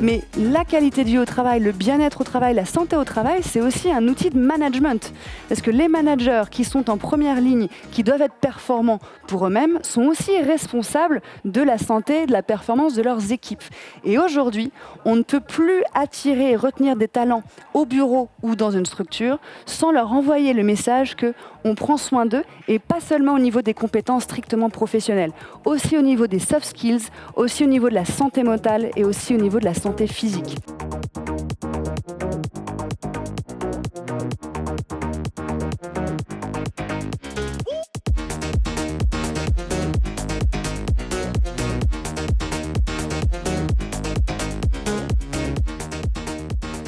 Mais la qualité de vie au travail, le bien-être au travail, la santé au travail, c'est aussi un outil de management. Parce que les managers qui sont en première ligne, qui doivent être performants pour eux-mêmes, sont aussi responsables de la santé et de la performance de leurs équipes. Et aujourd'hui, on ne peut plus attirer et retenir des talents au bureau ou dans une structure sans leur envoyer le message qu'on prend soin d'eux, et pas seulement au niveau des compétences strictement professionnelles, aussi au niveau des soft skills, aussi au niveau de la santé mentale et aussi au niveau de la santé physique.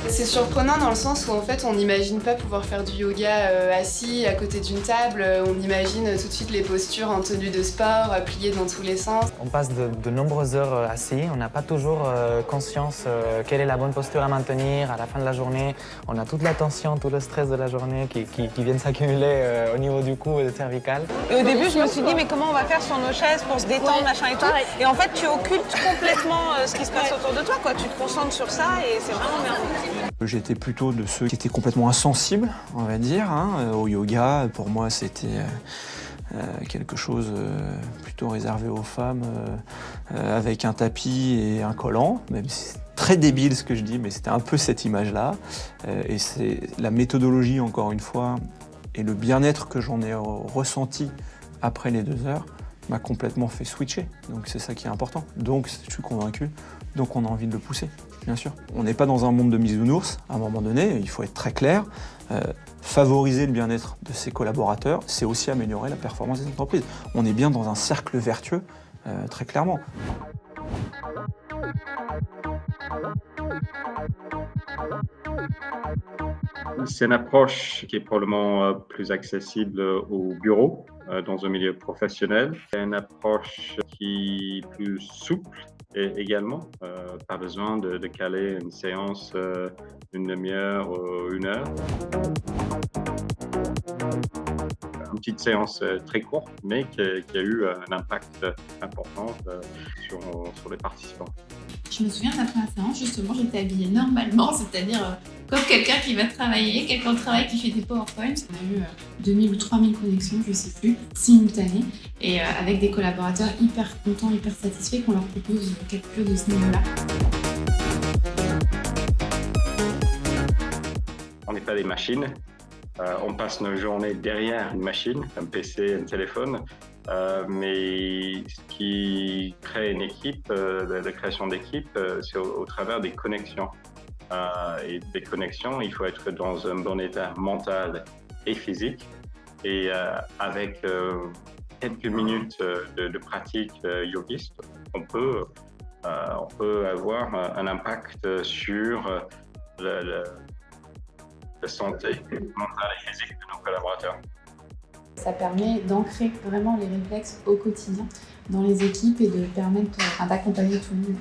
C'est surprenant dans le sens où en fait on n'imagine pas pouvoir faire du yoga assis à côté d'une table, on imagine tout de suite les postures en tenue de sport, pliées dans tous les sens. On passe de nombreuses heures assis, on n'a pas toujours conscience quelle est la bonne posture à maintenir à la fin de la journée. On a toute la tension, tout le stress de la journée qui viennent s'accumuler au niveau du cou et des cervicales. Et au début je me suis dit mais comment on va faire sur nos chaises pour se détendre, machin et tout. Et en fait tu occultes complètement ce qui se passe autour de toi, quoi. Tu te concentres sur ça et c'est vraiment merveilleux. J'étais plutôt de ceux qui étaient complètement insensibles, on va dire, au yoga. Pour moi, c'était quelque chose plutôt réservé aux femmes, avec un tapis et un collant. Même si c'est très débile ce que je dis, mais c'était un peu cette image-là. Et c'est la méthodologie, encore une fois, et le bien-être que j'en ai ressenti après les 2 heures m'a complètement fait switcher. Donc c'est ça qui est important. Donc je suis convaincu, donc on a envie de le pousser. Bien sûr. On n'est pas dans un monde de bisounours. À un moment donné, il faut être très clair. Favoriser le bien-être de ses collaborateurs, c'est aussi améliorer la performance des entreprises. On est bien dans un cercle vertueux, très clairement. C'est une approche qui est probablement plus accessible au bureau, dans un milieu professionnel. C'est une approche qui est plus souple. Et également, pas besoin de caler une séance d'une demi-heure ou 1 heure. Une petite séance très courte, mais qui a eu un impact important sur les participants. Je me souviens d'après la séance, justement, j'étais habillée normalement, c'est-à-dire comme quelqu'un qui va travailler, quelqu'un au travail qui fait des PowerPoints. On a eu 2000 ou 3000 connexions, je ne sais plus, simultanées, et avec des collaborateurs hyper contents, hyper satisfaits qu'on leur propose quelque chose de ce niveau-là. On n'est pas des machines. On passe nos journées derrière une machine, un PC, un téléphone. Mais ce qui crée une équipe, la création d'équipe, c'est au travers des connexions. Et des connexions, il faut être dans un bon état mental et physique. Et avec quelques minutes de pratique yogiste, on peut avoir un impact sur la santé mentale et physique de nos collaborateurs. Ça permet d'ancrer vraiment les réflexes au quotidien dans les équipes et de permettre d'accompagner tout le monde.